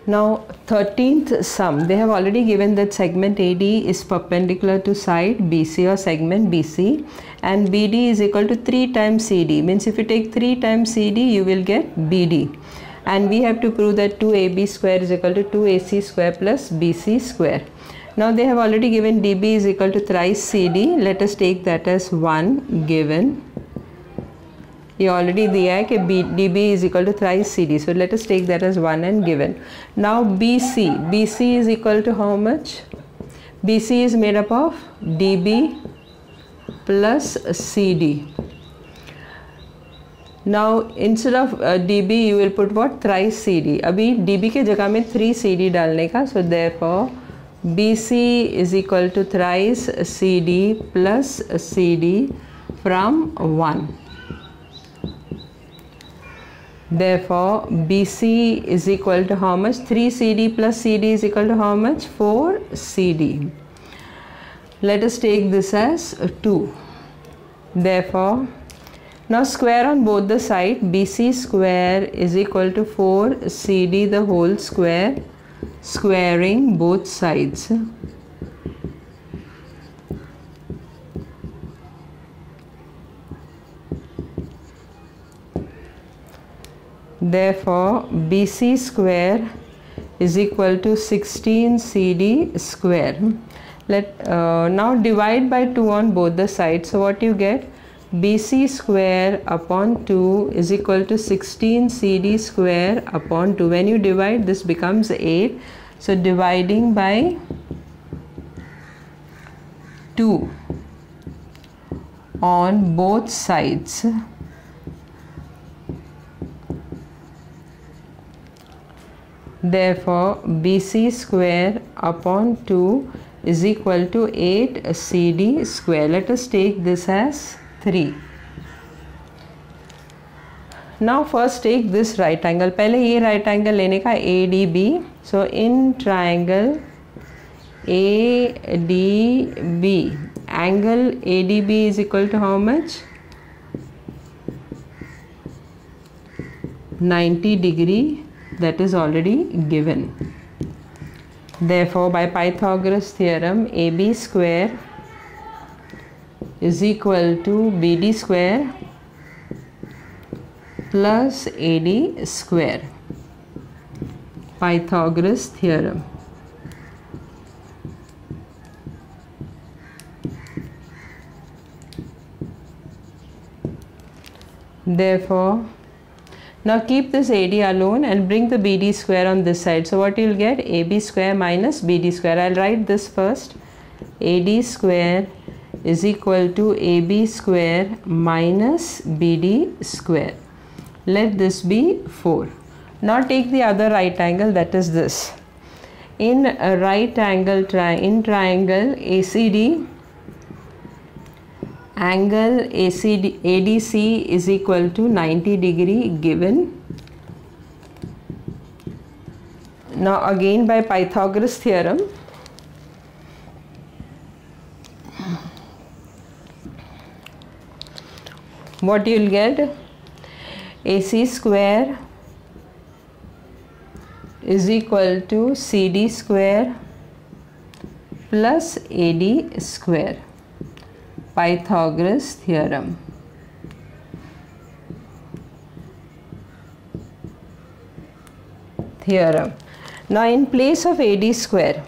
Now 13th sum, they have already given that segment AD is perpendicular to side BC or segment BC, and BD is equal to 3 times CD. Means if you take 3 times CD, you will get BD. And we have to prove that 2AB square is equal to 2AC square plus BC square. Now they have already given DB is equal to thrice CD. Let us take that as 1 given. ये already दिया है कि DB is equal to thrice CD. So let us take that as 1 and given. Now BC is equal to how much? BC is made up of DB plus CD. Now instead of DB you will put what? Thrice CD. अभी DB के जगह में 3 CD डालने का. So therefore BC is equal to thrice CD plus CD from 1. Therefore BC is equal to how much? 3 CD plus CD is equal to how much? 4 CD. Let us take this as 2. Therefore now square on both the sides. BC square is equal to 4 CD the whole square, squaring both sides. Therefore BC square is equal to 16 CD square. Now divide by 2 on both the sides. So what you get? BC square upon 2 is equal to 16 CD square upon 2. When you divide, this becomes 8. So dividing by 2 on both sides. Therefore BC square upon 2 is equal to 8 CD square. Let us take this as 3. Now first take this right angle. पहले ये right angle लेने का ADB. So in triangle ADB, angle ADB is equal to how much? 90 degree. That is already given. Therefore by Pythagoras theorem AB square is equal to BD square plus AD square. Pythagoras theorem. Therefore now keep this AD alone and bring the BD square on this side. So what you will get? AB square minus BD square. I will write this first. AD square is equal to AB square minus BD square. Let this be 4. Now take the other right angle, that is this. In a right angle triangle ACD, angle ADC is equal to 90 degree given. Now again by Pythagoras theorem, what you will get? AC square is equal to CD square plus AD square. Pythagoras theorem. Now in place of AD square,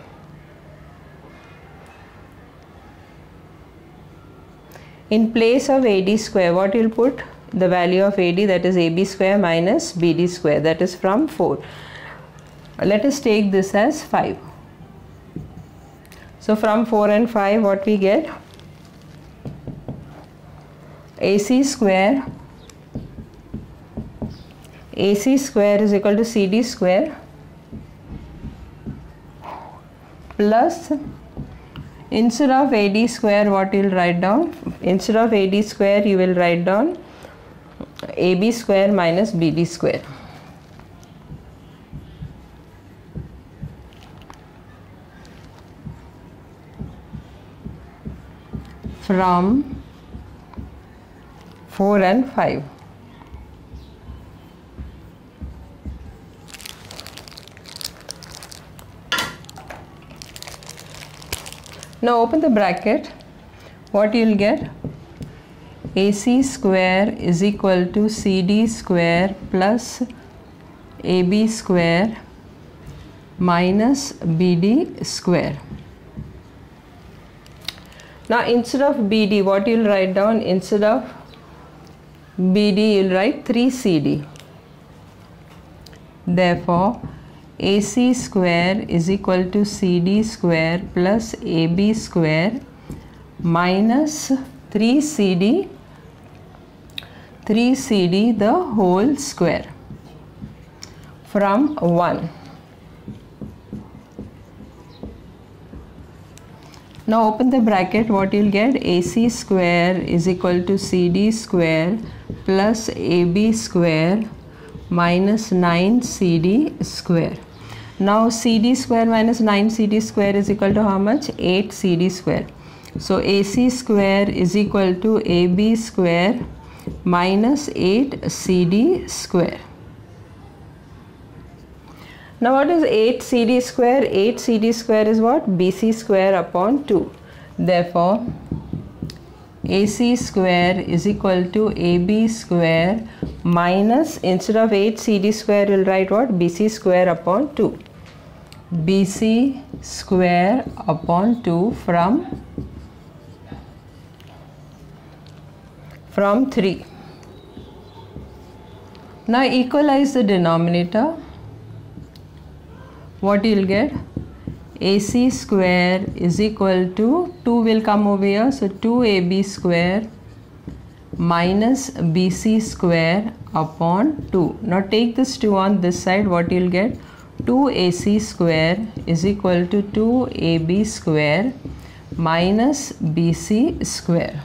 what you will put? The value of AD, that is AB square minus BD square, that is from 4. Let us take this as 5. So from 4 and 5 what we get? AC square is equal to CD square plus, instead of AD square what you will write down? Instead of AD square you will write down AB square minus BD square. From 4 and 5. Now open the bracket. What you will get? AC square is equal to CD square plus AB square minus BD square. Now instead of BD, what you will write down? Instead of BD, you will write 3CD. Therefore, AC square is equal to CD square plus AB square minus 3CD the whole square from 1. Now open the bracket. What you will get? AC square is equal to CD square plus AB square minus 9CD square. Now CD square minus 9CD square is equal to how much? 8CD square. So AC square is equal to AB square minus 8CD square. Now what is 8CD square? 8CD square is what? BC square upon 2. Therefore, AC square is equal to AB square minus, instead of 8CD square, you will write what? BC square upon 2. BC square upon 2 from 3. Now equalize the denominator. What you will get? AC square is equal to 2 will come over here, so 2AB square minus BC square upon 2. Now take this 2 on this side. What you will get? 2AC square is equal to 2AB square minus BC square.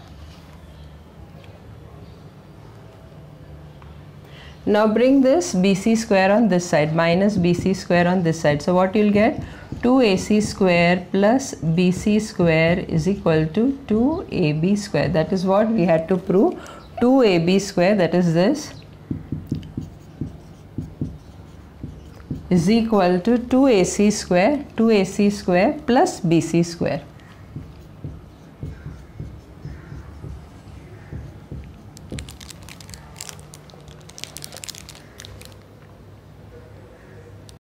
Now bring this BC square on this side, minus BC square on this side. So what you will get? 2AC square plus BC square is equal to 2AB square. That is what we had to prove. 2AB square, that is this, is equal to 2AC square plus BC square.